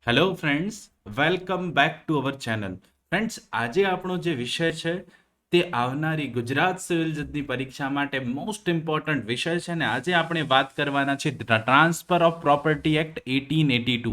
Hello friends, welcome back to our channel. Friends, આજે આપણો જે વિષય છે તે આવનારી ગુજરાત સિવિલ જજની પરીક્ષા માટે મોસ્ટ ઇમ્પોર્ટન્ટ વિષય છે ને આજે આપણે વાત કરવાના છે ટ્રાન્સફર ઓફ પ્રોપર્ટી એક્ટ 1882.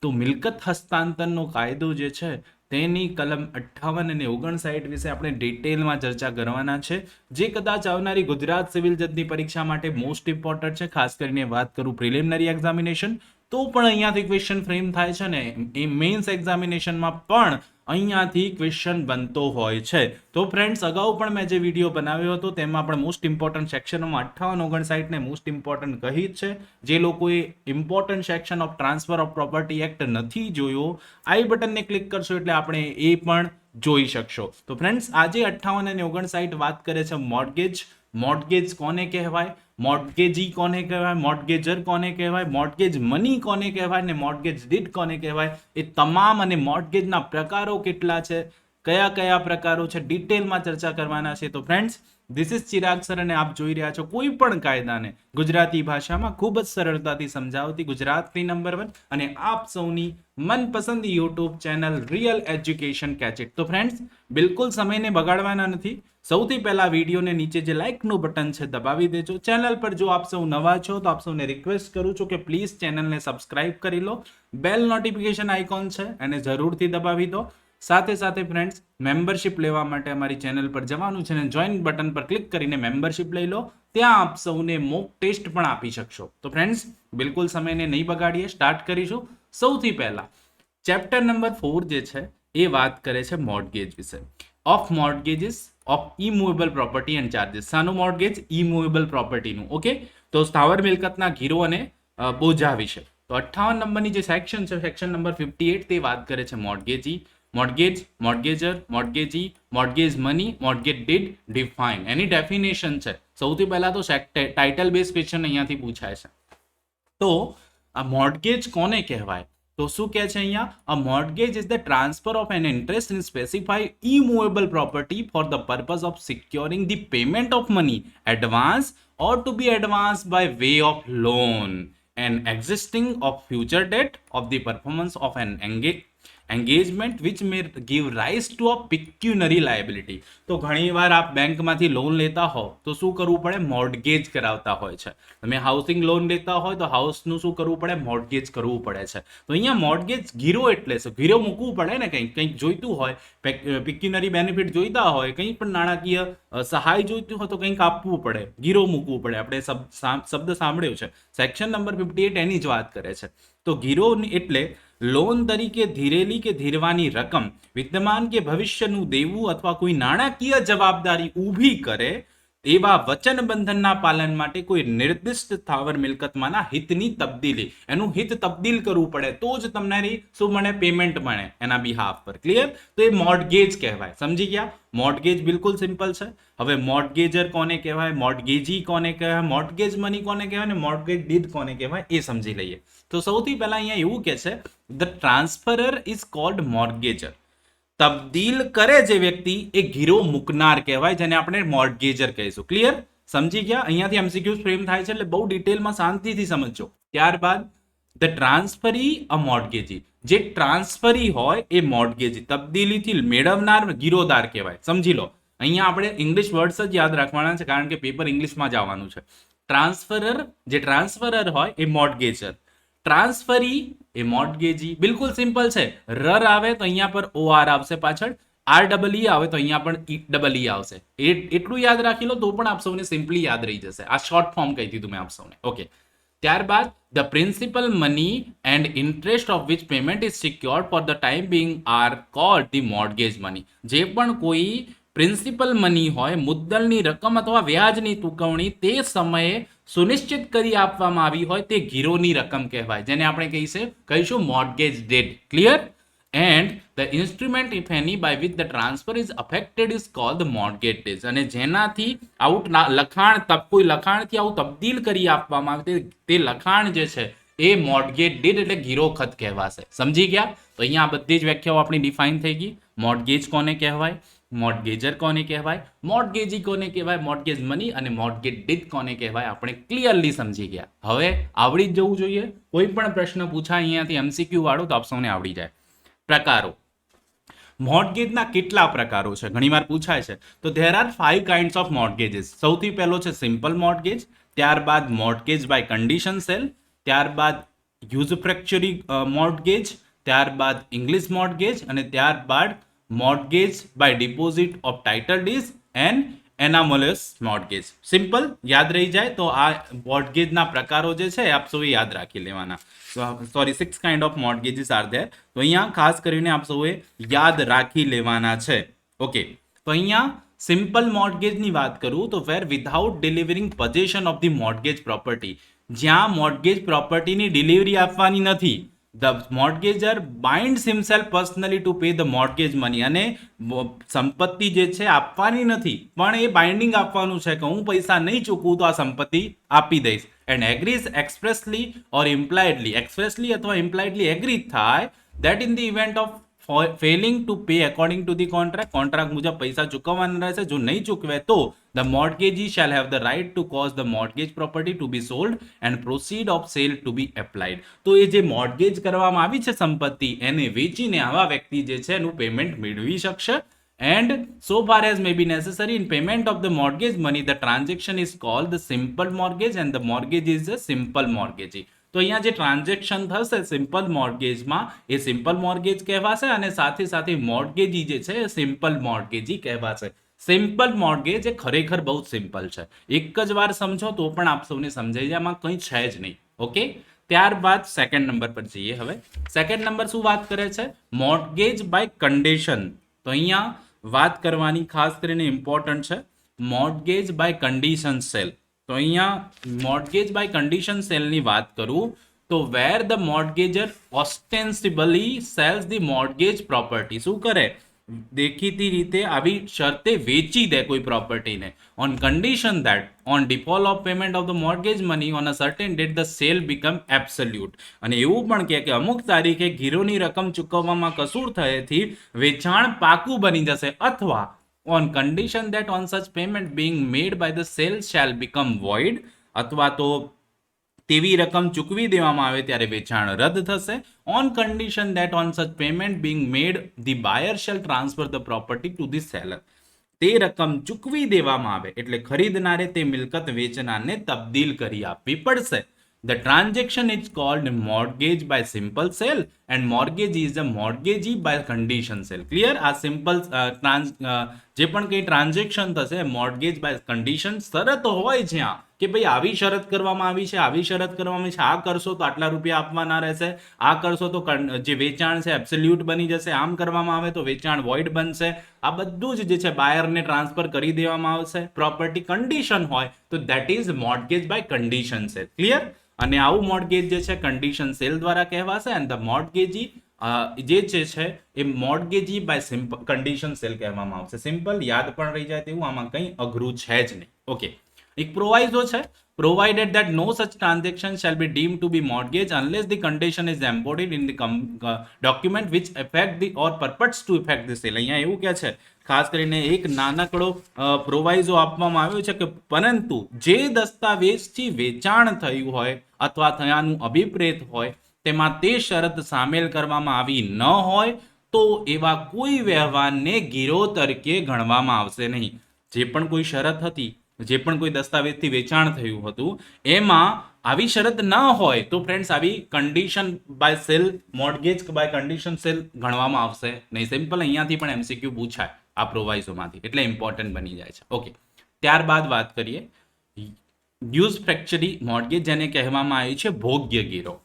તો મિલકત હસ્તાંતરનો કાયદો જે છે તેની કલમ 58 અને 59 વિશે આપણે ડિટેલમાં ચર્ચા કરવાના છે, જે કદાચ આવનારી ગુજરાત સિવિલ જજની પરીક્ષા માટે મોસ્ટ ઇમ્પોર્ટન્ટ છે. ખાસ કરીને વાત કરું પ્રિલિમિનરી એક્ઝામિનેશન તો પણ અહીંયાથી ક્વેશ્ચન ફ્રેમ થાય છે ને એ મેન્સ એક્ઝામિનેશનમાં પણ અહીંયાથી ક્વેશ્ચન બનતો હોય છે. તો ફ્રેન્ડ્સ, અગાઉ પણ મેં જે વિડીયો બનાવ્યો હતો તેમાં પણ મોસ્ટ ઇમ્પોર્ટન્ટ સેક્શનોમાં 58-59 ને મોસ્ટ ઇમ્પોર્ટન્ટ કહી જ છે. જે લોકોએ important section of transfer of property act નથી જોયો, આઈ બટનને ક્લિક કરશો એટલે આપણે એ પણ જોઈ શકશો. તો ફ્રેન્ડ્સ, આજે 58 અને 59 વાત કરે છે મોર્ગેજ. મોર્ગેજ કોને કહેવાય, મોર્ગેજી કોને કહેવાય, મોર્ગેજર કોને કહેવાય, મોર્ગેજ મની કોને કહેવાય ને મોર્ગેજ ડીડ કોને કહેવાય, એ તમામ અને મોર્ગેજના પ્રકારો કેટલા છે, કયા કયા પ્રકારો છે, ડિટેલમાં ચર્ચા કરવાના છે. તો friends, this is Chirag sir અને આપ જોઈ રહ્યા છો કોઈ પણ કાયદાને ગુજરાતી ભાષામાં ખૂબ જ સરળતાથી સમજાવતી ગુજરાતની નંબર 1 અને આપ સૌની મનપસંદ યુટ્યુબ ચેનલ રિયલ એજ્યુકેશન કેચેટ. તો ફ્રેન્ડ્સ, બિલકુલ સમયને બગાડવાના નથી. સૌથી પહેલા વિડીયોને નીચે જે લાઇકનું બટન છે દબાવી દેજો. ચેનલ પર જો આપ સૌ નવા છો તો આપ સૌને રિક્વેસ્ટ કરું છું કે પ્લીઝ ચેનલને સબસ્ક્રાઇબ કરી લો. બેલ નોટિફિકેશન આઇકોન છે એને જરૂરથી દબાવી દો. સાથે સાથે ફ્રેન્ડ્સ, મેમ્બરશિપ લેવા માટે અમારી ચેનલ પર જવાનું છે અને જોઈન બટન પર ક્લિક કરીને મેમ્બરશિપ લઈ લો. ત્યાં આપ સૌને મોક ટેસ્ટ પણ આપી શકશો. તો ફ્રેન્ડ્સ, બિલકુલ સમયને નહીં બગાડીએ, સ્ટાર્ટ કરીશું. સૌથી પહેલા ચેપ્ટર નંબર 4 જે છે એ વાત કરે છે મોર્ગેજ વિશે. Of mortgages of immovable property and charges. શાનું મોર્ગેજ? ઇમૂવેબલ પ્રોપર્ટીનું. ઓકે, તો સ્થાવર મિલકતના ગીરો અને બોજા વિશે. તો 58 નંબરની જે સેક્શન છે, સેક્શન નંબર 58, તે વાત કરે છે mortgagee, mortgage, mortgagor, mortgagee, mortgage money, mortgage deed, define. એની ડેફિનેશન છે. સૌથી પહેલા તો ટાઇટલ બેઝ ક્વેશ્ચન અહીંયાથી પૂછાય છે. તો આ મોર્ગેજ કોને કહેવાય? તો શું કહે છે અહીંયા? A mortgage is the transfer of an interest in specified immovable property for the purpose of securing the payment of money advance or to be advanced by way of loan and existing of future debt of the performance of an engagement which may give rise to a pecuniary liability. તો ઘણીવાર આપ બેંકમાંથી loan લેતા હો તો શું કરવું પડે? મોર્ગેજ કરાવતા હોય છે. તમે હાઉસિંગ લોન લેતા હોય તો હાઉસનું શું કરવું પડે? મોર્ગેજ કરવું પડે છે. તો અહીંયા મોર્ગેજ ગીરો એટલે છે, ગીરો મૂકવું પડે ને, કંઈક જોઈતું હોય, પેક્યુનરી બેનિફિટ જોઈતા હોય, કંઈ પણ નાણાકીય સહાય જોઈતી હોય તો કંઈક આપવું પડે, ગીરો મૂકવું પડે. આપણે શબ્દ સાંભળ્યો છે. સેક્શન નંબર 58 એની જ વાત કરે છે. તો ગીરો એટલે લોન તરીકે ધીરેલી કે ધીરવાની રકમ વિદ્યમાન કે ભવિષ્યનું દેવું અથવા કોઈ નાણાકીય જવાબદારી ઊભી કરે એવા વચન બંધનના પાલન માટે કોઈ નિર્દિષ્ટ સ્થાવર મિલકતમાંના હિતની તબદીલી, એનું હિત તબદીલ કરવું પડે તો જ તમને શું મળે? પેમેન્ટ મળે એના બિહાફ પર. ક્લિયર? તો એ મોર્ગેજ કહેવાય. સમજી ગયા? મોર્ગેજ બિલકુલ સિમ્પલ છે. હવે મોર્ગેજર કોને કહેવાય, મોર્ગેજી કોને કહેવાય, મોર્ગેજ મની કોને કહેવાય ને મોર્ગેજ ડીડ કોને કહેવાય એ સમજી લઈએ. તો સૌથી પહેલા અહીંયા એવું કે છે ધ ટ્રાન્સફરર ઇઝ કોલ્ડ મોર્ગેજર. તબદીલ કરે જે વ્યક્તિ એ ગીરો મૂકનાર કહેવાય, જેને આપણે મોર્ગેજર કહીશું. ક્લિયર? સમજી ગયા? અહીંયાથી એમસીક્યુ ફ્રેમ થાય છે એટલે બહુ ડિટેલમાં શાંતિથી સમજજો. ત્યારબાદ ધ ટ્રાન્સફરી અ મોર્ગેજી. જે ટ્રાન્સફરી હોય એ મોર્ગેજી, તબદીલીથી મેળવનાર ગીરોદાર કહેવાય. સમજી લો, અહીંયા આપણે ઇંગ્લિશ વર્ડ્સ જ યાદ રાખવાના છે કારણ કે પેપર ઇંગ્લિશમાં જ આવવાનું છે. ટ્રાન્સફરર, જે ટ્રાન્સફરર હોય એ મોર્ગેજર, ટ્રાન્સફરી એ મોર્ગેજી. બિલકુલ સિમ્પલ છે. રર આવે તો અહીંયા પર ઓઆર આવશે પાછળ, આર ડબલ ઈ આવે તો અહીંયા પણ ઈ ડબલ ઈ આવશે. એટલું યાદ રાખી લો તો પણ આપ સૌને સિમ્પલી યાદ રહી જશે. આ શોર્ટ ફોર્મ કહી દીધું મેં આપ સૌને. ઓકે, ત્યારબાદ the principal money and interest of which payment is secured for the time being are called the mortgage money. જે પણ કોઈ પ્રિન્સિપલ મની હોય, મુદ્દલની રકમ અથવા વ્યાજની ચૂકવણી તે સમયે સુનિશ્ચિત કરી આપવામાં આવી હોય તે ગીરોની રકમ કહેવાય, જેને આપણે કહીશું mortgage debt. Clear? And the instrument if any by which the transfer is affected is called the mortgage debt. અને જેનાથી આવું લખાણ, કોઈ લખાણથી આવું તબદીલ કરી આપવામાં આવે તે લખાણ જે છે એ મોર્ગેજ ડેટ એટલે ગીરો ખત કહેવાશે. સમજી ગયા? તો અહીંયા આ બધી જ વ્યાખ્યાઓ આપણી ડિફાઇન થઈ ગઈ. મોર્ગેજ કોને કહેવાય, મોર્ટગેજર કોને કહેવાય, મોર્ટગેજી કોને કહેવાય, મોર્ટગેજ મની અને મોર્ટગેજ ડીડ કોને કહેવાય, આપણે ક્લિયરલી સમજી ગયા. હવે આવડી જ જવું જોઈએ. કોઈ પણ પ્રશ્ન પૂછાય અહીંયાથી MCQ વાળો તો આપ સૌને આવડી જાય. પ્રકારો, મોર્ટગેજના કેટલા પ્રકારો છે ઘણીવાર પૂછાય છે. તો there are 5 kinds of mortgages. સૌથી પહેલો છે સિમ્પલ મોર્ટગેજ, ત્યારબાદ મોર્ટગેજ બાય કન્ડિશન સેલ, ત્યારબાદ યુઝ ફ્રેક્ચરી મોર્ટગેજ, ત્યારબાદ ઇંગ્લિશ મોર્ટગેજ અને ત્યારબાદ mortgage by deposit of title deed and anomalous mortgage. Simple યાદ રહી જાય તો આ મોર્ટગેજના પ્રકારો જે છે આપ સૌએ યાદ રાખી લેવાના. Sorry 6 kind of mortgages are there. તો અહીંયા ખાસ કરીને આપ સૌએ યાદ રાખી લેવાના છે. ઓકે, તો અહીંયા સિમ્પલ મોર્ટગેજની વાત કરું તો where without delivering possession of the mortgage property, જ્યાં મોર્ટગેજ પ્રોપર્ટીની ડિલિવરી આપવાની નથી. The mortgagor binds himself personally to pay the mortgage money, અને સંપત્તિ જે છે આપવાની નથી પણ એ બાઇન્ડિંગ આપવાનું છે કે હું પૈસા નહીં ચૂકવું તો આ સંપત્તિ આપી દઈશ. એન્ડ એગ્રીઝ એક્સપ્રેસલી ઓર ઇમ્પ્લાઇડલી, એક્સપ્રેસલી અથવા ઇમ્પ્લાઇડલી એગ્રી થાય that in the event of failing to pay according to the contract મુજબ પૈસા ચૂકવવાના રહેશે. જો નહીં ચૂકવે તો the mortgagee shall have the right to cause the mortgage property to be sold and proceed of sale to be applied. તો એ જે mortgage કરવામાં આવી છે સંપત્તિ એને વેચીને આવા વ્યક્તિ જે છે એનું પેમેન્ટ મેળવી શકશે. And so far as may be necessary in payment of the mortgage money, the transaction is called the simple mortgage and the mortgage is a simple mortgagee. તો અહીંયા જે ટ્રાન્ઝેક્શન થશે સિમ્પલ મોર્ટગેજમાં એ સિમ્પલ મોર્ટગેજ કહેવાશે અને સાથે સાથે મોર્ટગેજી જે છે એ સિમ્પલ મોર્ટગેજી કહેવાશે. સિમ્પલ મોર્ટગેજ એ ખરેખર બહુ સિમ્પલ છે. એક જ વાર સમજો તો પણ આપ સૌને સમજાઈ જાય, આમાં કંઈ છે જ નહીં. ઓકે, ત્યારબાદ સેકન્ડ નંબર પર જઈએ. હવે સેકન્ડ નંબર શું વાત કરે છે? Mortgage by condition. તો અહીંયા વાત કરવાની ખાસ કરીને ઇમ્પોર્ટન્ટ છે મોર્ટગેજ બાય કન્ડિશન સેલ. તો અહીંયા મોર્ટગેજ બાય કન્ડિશન સેલની વાત કરું તો where the mortgagor ostensibly sells the mortgage property. શું કરે? દેખીતી રીતે આવી શરતે વેચી દે કોઈ પ્રોપર્ટીને on condition that on default of payment of the mortgage money on a certain date the cell become absolute. અને એવું પણ કહે કે અમુક તારીખે ગીરોની રકમ ચૂકવવામાં કસૂર થયેથી વેચાણ પાકું બની જશે, અથવા on condition that on such payment being made by the sale shall become void, અથવા તો તેવી રકમ ચૂકવી દેવામાં આવે ત્યારે વેચાણ રદ થશે. on condition that on such payment being made the buyer shall transfer the property to the seller. તે રકમ ચૂકવી દેવામાં આવે એટલે ખરીદનારે તે મિલકત વેચનારને તબદીલ કરી આપવી પડશે. The transaction is called mortgage by simple sale and mortgage is a mortgagee by condition sale. Clear? આ સિમ્પલ જે પણ કંઈ ટ્રાન્ઝેક્શન થશે મોર્ટગેજ બાય કન્ડિશન, શરત હોય જ્યાં કે ભાઈ આવી શરત કરવામાં આવી છે, આવી શરત કરવામાં આવી છે, આ કરશો તો આટલા રૂપિયા આપવાના રહેશે, આ કરશો તો જે વેચાણ છે એબ્સોલ્યુટ બની જશે, આમ કરવામાં આવે તો વેચાણ વોઇડ બનશે. આ બધું જ જે છે બાયરને ટ્રાન્સફર કરી દેવામાં આવશે. પ્રોપર્ટી કન્ડિશન હોય તો that is mortgage by condition sale. Clear? અને આવું મોર્ટગેજ જે છે કન્ડિશન સેલ દ્વારા કહેવાશે અને ધ મોર્ટગેજી જે છે એ મોર્ટગેજી બાય સિમ્પલ કન્ડિશન સેલ કહેવામાં આવશે. સિમ્પલ યાદ પણ રહી જાય તેવું, આમાં કંઈ અઘરું છે જ નહીં. ઓકે, એક પ્રોવાઇઝો છે provided that no such transaction shall be deemed to be mortgage unless the condition is embodied in the document which affect the or purports to affect the sale. અહીંયા એવું કે છે ખાસ કરીને એક નાનકડો પ્રોવાઇઝો આપવામાં આવ્યો છે કે પરંતુ જે દસ્તાવેજથી વેચાણ થયું હોય અથવા થયાનું અભિપ્રેત હોય તેમાં તે શરત સામેલ કરવામાં આવી ન હોય તો એવા કોઈ વ્યવહારને ગીરો તરીકે ગણવામાં આવશે નહીં. જે પણ કોઈ શરત હતી, જે પણ કોઈ દસ્તાવેજથી વેચાણ થયું હતું એમાં આવી શરત ન હોય તો ફ્રેન્ડ્સ આવી condition by sale, mortgage by condition sale ગણવામાં આવશે નહીં. સિમ્પલ અહીંયાથી પણ MCQ પૂછાય આ પ્રોવાઇઝોમાંથી, એટલે ઇમ્પોર્ટન્ટ બની જાય છે. ઓકે, ત્યારબાદ વાત કરીએ યુઝ ફ્રેક્ચરી મોર્ટગેજ, જેને કહેવામાં આવી છે ભોગ્ય ગીરો.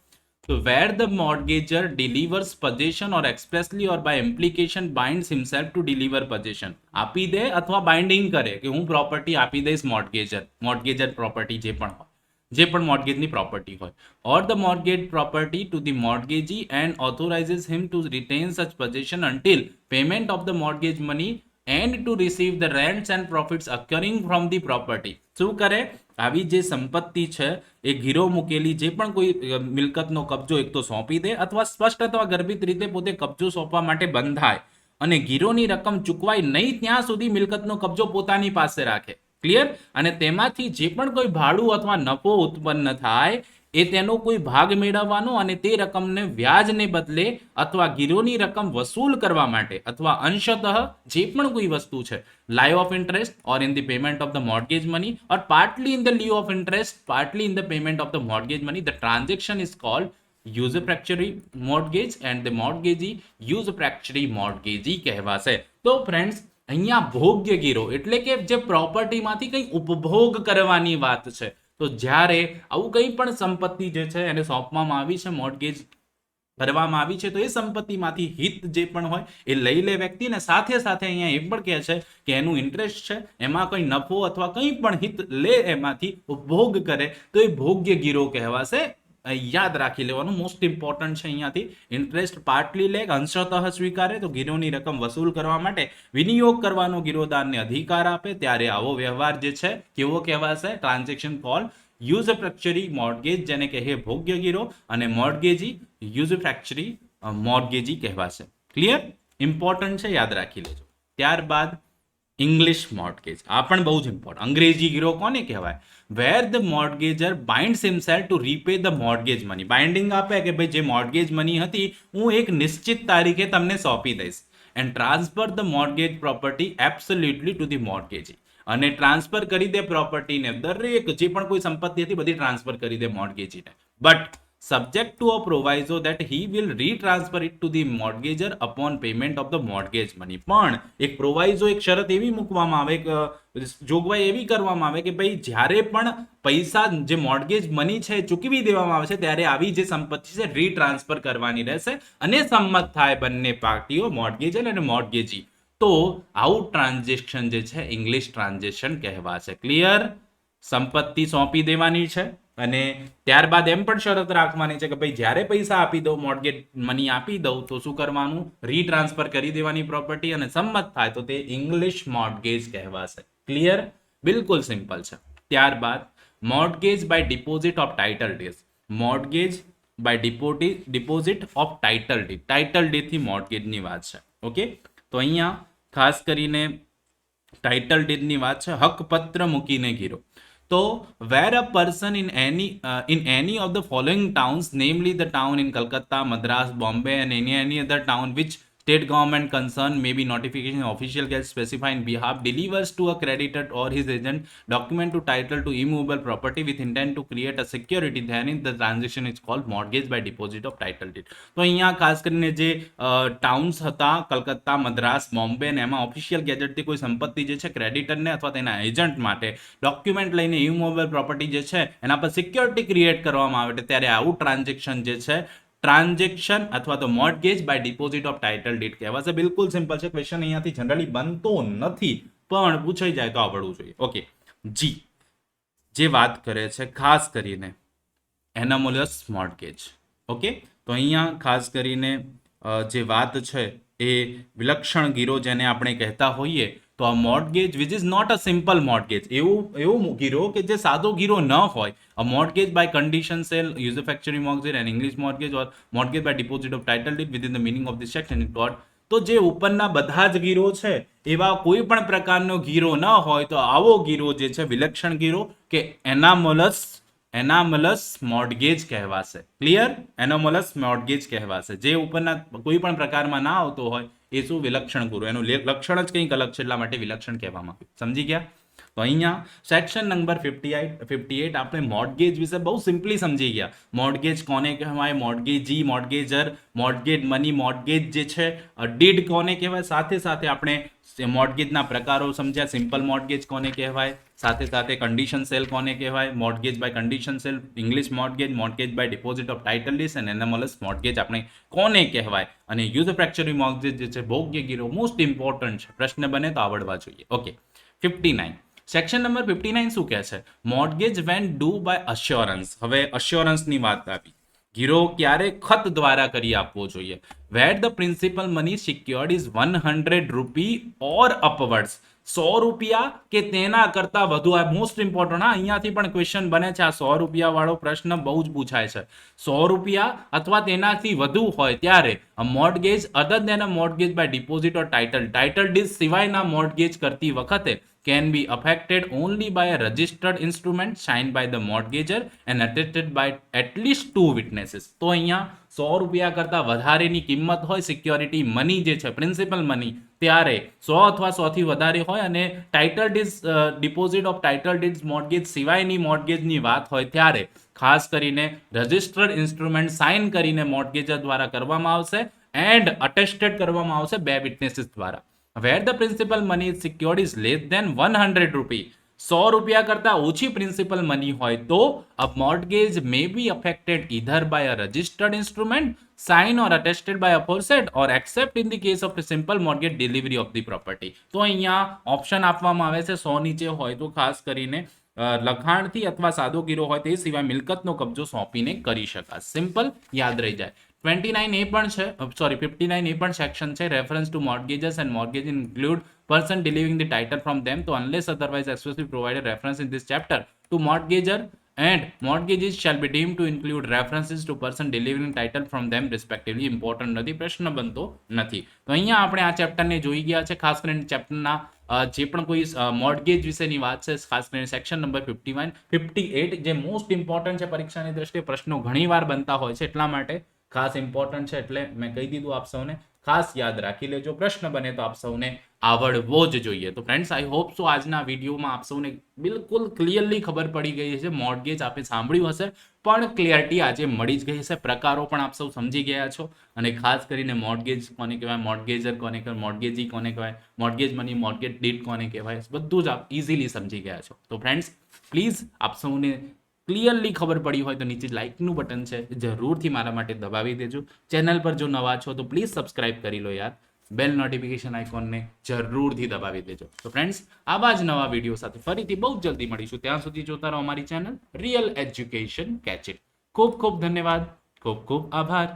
So where the mortgager delivers possession or expressly or by implication binds himself to deliver possession. આપી દે અથવા બાઇન્ડિંગ કરે કે હું પ્રોપર્ટી આપી દઈશ મોર્ટગેજર પ્રોપર્ટી જે પણ મોર્ટગેજની પ્રોપર્ટી હોય, or the mortgage property to the mortgagee and authorizes him to retain such possession until payment of the mortgage money and to receive the rents and profits occurring from the property. શું કરે? આવી જે સંપત્તિ છે એ ગીરો મૂકેલી જે પણ કોઈ મિલકતનો કબજો એક તો સોંપી દે અથવા સ્પષ્ટ અથવા ગર્ભિત રીતે પોતે કબજો સોંપવા માટે બંધાય અને ગીરોની રકમ ચૂકવાય નહીં ત્યાં સુધી મિલકતનો કબજો પોતાની પાસે રાખે. ક્લિયર? અને તેમાંથી જે પણ કોઈ ભાડું અથવા નફો ઉત્પન્ન થાય એ તેનો કોઈ ભાગ મેળવવાનો અને તે રકમને વ્યાજને બદલે અથવા ગીરોની રકમ વસૂલ કરવા માટે અથવા અંશતઃ જે પણ કોઈ વસ્તુ છે, lieu of interest or in the payment of the mortgage money or partly in the lieu of interest, partly in the payment of the mortgage money, the transaction is called usufructuary mortgage and the mortgagee usufructuary mortgagee કહેવાશે. તો friends, અહીંયા ભોગ્ય ગીરો એટલે કે જે પ્રોપર્ટીમાંથી કંઈ ઉપભોગ કરવાની વાત છે. તો જ્યારે આવું કંઈ પણ સંપત્તિ જે છે એને સોંપવામાં આવી છે, મોર્ટગેજ કરવામાં આવી છે, તો એ સંપત્તિમાંથી હિત જે પણ હોય એ લઈ લે વ્યક્તિ, ને સાથે સાથે અહીંયા એ પણ કહે છે કે એનું ઇન્ટરેસ્ટ છે એમાં કંઈ નફો અથવા કંઈ પણ હિત લે, એમાંથી ઉપભોગ કરે, તો એ ભોગ્ય ગીરો કહેવાશે. યાદ રાખી લેવાનું, મોસ્ટ ઇમ્પોર્ટન્ટ છે. અહીંયાથી ઇન્ટરેસ્ટ પાર્ટલી લે, અંશતઃ સ્વીકારે, તો ગીરોની રકમ વસૂલ કરવા માટે વિનિયોગ કરવાનો ગીરોદારને અધિકાર આપે, ત્યારે આવો વ્યવહાર જે છે કેવો કહેવાશે? ટ્રાન્ઝેક્શન કોલ યુઝફ્રેક્ચરી મોર્ટગેજ, જેને કહે ભોગ્ય ગીરો, અને મોર્ટગેજી યુઝફ્રેક્ચરી મોર્ટગેજી કહેવાશે. ક્લિયર? ઇમ્પોર્ટન્ટ છે, યાદ રાખી લેજો. ત્યારબાદ ઇંગ્લિશ મોર્ટગેજ, આ પણ બહુ જ ઇમ્પોર્ટન્ટ. અંગ્રેજી ગીરો કોને કહેવાય? Where the mortgagor binds himself to repay the mortgage money. Binding આપે કે ભાઈ જે મોર્ટગેજ મની હતી હું એક નિશ્ચિત તારીખે તમને સોંપી દઈશ. And transfer the mortgage property absolutely to the mortgagee, અને ટ્રાન્સફર કરી દે પ્રોપર્ટીને, દરેક જે પણ કોઈ સંપત્તિ હતી બધી ટ્રાન્સફર કરી દે મોર્ટગેજીને. But subject to a proviso that he will retransfer it to the mortgager upon payment of the mortgage money. પણ એક પ્રોવાઇઝો, એક શરત એવી મૂકવામાં આવે, જોગવાઈ એવી કરવામાં આવે કે ભાઈ જ્યારે પણ પૈસા જે મોર્ટગેજ મની છે ચૂકવી દેવામાં આવે છે ત્યારે આવી જે સંપત્તિ છે રીટ્રાન્સફર કરવાની રહેશે, અને સંમત થાય બંને પાર્ટીઓ, મોર્ટગેજર અને મોર્ટગેજી. તો આવું ટ્રાન્ઝેક્શન જે છે ઇંગ્લિશ ટ્રાન્ઝેક્શન કહેવાશે. ક્લિયર? સંપત્તિ સોંપી દેવાની છે અને ત્યારબાદ એમ પણ શરત રાખવાની છે કે ભાઈ જ્યારે પૈસા આપી દઉં, મોર્ટગેજ મની આપી દઉં, તો શું કરવાનું? રીટ્રાન્સફર કરી દેવાની પ્રોપર્ટી, અને સંમત થાય તો તે ઇંગ્લિશ મોર્ટગેજ કહેવાશે. ક્લિયર? બિલકુલ સિમ્પલ છે. ત્યારબાદ mortgage by deposit of title deed. Mortgage by deposit of title deed. Title ડીડથી મોર્ટગેજની વાત છે. ઓકે, તો અહીંયા ખાસ કરીને ટાઇટલ ડીડની વાત છે. હકપત્ર મૂકીને ગીરો. So, where a person in any of the following towns, namely the town in Calcutta, Madras, Bombay, and any other town which state government concerned may be notification official gets specified in behalf, delivers to a creditor or his agent document to title to immovable property with intent to create a security, therein the transaction is called mortgage by deposit of title deed. તો અહીંયા ખાસ કરીને જે towns હતા, કલકત્તા, મદ્રાસ, બોમ્બે, ને એમાં official ગેજેટથી કોઈ સંપત્તિ જે છે ક્રેડિટરને અથવા તેના એજન્ટ માટે ડોક્યુમેન્ટ લઈને ઇમૂવેબલ પ્રોપર્ટી જે છે એના પર સિક્યોરિટી ક્રિએટ કરવામાં આવે, ત્યારે આવું ટ્રાન્ઝેક્શન જે છે ટ્રાન્ઝેક્શન અથવા તો mortgage by deposit of title deed કહેવાશે. બિલકુલ સિમ્પલ છે. ક્વેશ્ચન અહીંયાથી જનરલી બનતો નથી, પણ પૂછાઈ જાય તો આવડવું જોઈએ. ઓકે, જી જે વાત કરે છે ખાસ કરીને એનામોલસ મોર્ટગેજ. ઓકે, તો અહીંયા ખાસ કરીને જે વાત છે એ વિલક્ષણ ગીરો જેને આપણે કહેતા હોઈએ, તો આ mortgage which is not a simple mortgage, એવું ગીરો કે જે સાદો ગીરો ન હોય. A mortgage by condition sale, usufructuary mortgage and English mortgage or mortgage by deposit of title deed within the meaning of this section it got. તો જે ઉપરના બધા જ ગીરો છે એવા કોઈ પણ પ્રકારનો ગીરો ન હોય, તો આવો ગીરો જે છે વિલક્ષણ ગીરો કે એનામલસ મોર્ટગેજ કહેવાશે. ક્લિયર? એનામલસ મોર્ટગેજ કહેવાશે. જે ઉપરના કોઈ પણ પ્રકારમાં ના આવતો હોય એ શું? વિલક્ષણ ગીરો. એનું લક્ષણ જ કંઈક અલગ છે, એટલા માટે વિલક્ષણ કહેવામાં આવ્યું. સમજી ગયા? તો અહીંયા સેક્શન નંબર 58 આપણે મોર્ટગેજ વિશે બહુ સિમ્પલી સમજી ગયા. મોર્ટગેજ કોને કહેવાય? મોર્ટગેજી, મોર્ટગેજર, મોર્ટગેજ મની, મોર્ટગેજ જે છે ડીડ કોને કહેવાય. સાથે સાથે આપણે મોર્ટગેજના પ્રકારો સમજ્યા. સિમ્પલ મોર્ટગેજ કોને કહેવાય, સાથે સાથે કન્ડિશન સેલ કોને કહેવાય, mortgage by condition sale, English mortgage, mortgage by deposit of title deed અને એનામલસ મોર્ટગેજ આપણે કોને કહેવાય, અને યુઝફ્રેક્ચરી મોર્ટગેજ જે છે ભોગ્ય ગીરો મોસ્ટ ઇમ્પોર્ટન્ટ છે. પ્રશ્ન બને તો આવડવા જોઈએ. ઓકે, 59 સેક્શન નંબર 59 શું કહે છે? Mortgage when do by assurance. હવે અશ્યોરન્સની વાત આવી. ગીરો ક્યારે ખત દ્વારા કરી આપવો જોઈએ? Where the principal money secured is 100 rupee ઓર અપવર્ડ્સ, ₹100 કે તેના કરતા વધુ? આ મોસ્ટ ઇમ્પોર્ટન્ટ. હા, અહીંયાથી પણ ક્વેશ્ચન બને છે. આ ₹100 વાળો પ્રશ્ન બહુ જ પૂછાય છે. ₹100 અથવા તેનાથી વધુ હોય ત્યારે mortgage other than a mortgage by deposit or title deed સિવાયના મોર્ટગેજ કરતી વખતે can be affected only by a registered instrument signed by the mortgager and attested by at least 2 witnesses. તો અહીંયા ₹100 કરતા વધારેની કિંમત હોય સિક્યોરિટી મની જે છે પ્રિન્સિપલ મની, ત્યારે 100 અથવા 100 થી વધારે હોય અને title deeds deposit of title deeds mortgage સિવાયની મોર્ટગેજની વાત હોય ત્યારે ખાસ કરીને રજિસ્ટર્ડ ઇન્સ્ટ્રુમેન્ટ સાઇન કરીને મોર્ટગેજર દ્વારા કરવામાં આવશે એન્ડ અટેસ્ટેડ કરવામાં આવશે 2 વિટનેસીસ દ્વારા. Where the principal money is secured is less than ₹100, ₹100 કરતા ઓછી પ્રિન્સિપલ મની હોય તો a mortgage may be affected either by a registered instrument signed or attested by aforesaid or except in the case of a simple mortgage delivery of the property. તો અહીંયા option આપવામાં આવે છે 100 નીચે હોય તો ખાસ કરીને લખાણથી અથવા સાદો ગીરો હોય તે સિવાય મિલકતનો કબજો સોંપીને કરી શકાય. સિમ્પલ યાદ રહી જાય. 29A પણ છે, સોરી 59A પણ સેક્શન છે, reference to mortgages and mortgage include person delivering the title from them. So unless otherwise expressly provided reference in this chapter to mortgager and mortgages shall be deemed to include references to person delivering title from them respectively. Important નથી, પ્રશ્ન બનતો નથી. તો અહીંયા આપણે આ ચેપ્ટરને જોઈ ગયા છે. ખાસ કરીને ચેપ્ટરના જે પણ કોઈ મોર્ટગેજ વિશેની વાત છે, ખાસ કરીને સેક્શન નંબર 51 58 જે મોસ્ટ ઇમ્પોર્ટન્ટ છે પરીક્ષાની દ્રષ્ટિએ, પ્રશ્નો ઘણીવાર બનતા હોય છે એટલા માટે ખાસ ઇમ્પોર્ટન્ટ છે એટલે મેં કહી દીધું. આપ સૌને ખાસ યાદ રાખી લેજો. પ્રશ્ન બને તો આપ સૌને આવડવો જ જોઈએ. તો ફ્રેન્ડ્સ, આઈ હોપ સો આજના વિડીયોમાં આપ સૌને બિલકુલ ક્લિયરલી ખબર પડી ગઈ છે. મોર્ટગેજ આપે સાંભળ્યું હશે પણ ક્લિયરિટી આજે મળી જ ગઈ છે. પ્રકારો પણ આપ સૌ સમજી ગયા છો અને ખાસ કરીને મોર્ટગેજ કોને કહેવાય, મોર્ટગેજર કોને કહેવાય, મોર્ટગેજી કોને કહેવાય, મોર્ટગેજ મની, મોર્ટગેજ ડીડ કોને કહેવાય, બધું જ આપ ઇઝીલી સમજી ગયા છો. તો ફ્રેન્ડ્સ, પ્લીઝ આપ સૌને ક્લિયરલી ખબર પડી હોય તો નીચે લાઇકનું બટન છે, જરૂરથી મારા માટે દબાવી દેજો. ચેનલ પર જો નવા છો તો પ્લીઝ સબસ્ક્રાઇબ કરી લો યાર. બેલ નોટિફિકેશન આઇકોનને જરૂરથી દબાવી દેજો. તો ફ્રેન્ડ્સ, આવા જ નવા વિડીયો સાથે ફરીથી બહુ જલ્દી મળીશું. ત્યાં સુધી જોતા રહો અમારી channel real education catch it. ખૂબ ખૂબ ધન્યવાદ, ખૂબ ખૂબ આભાર.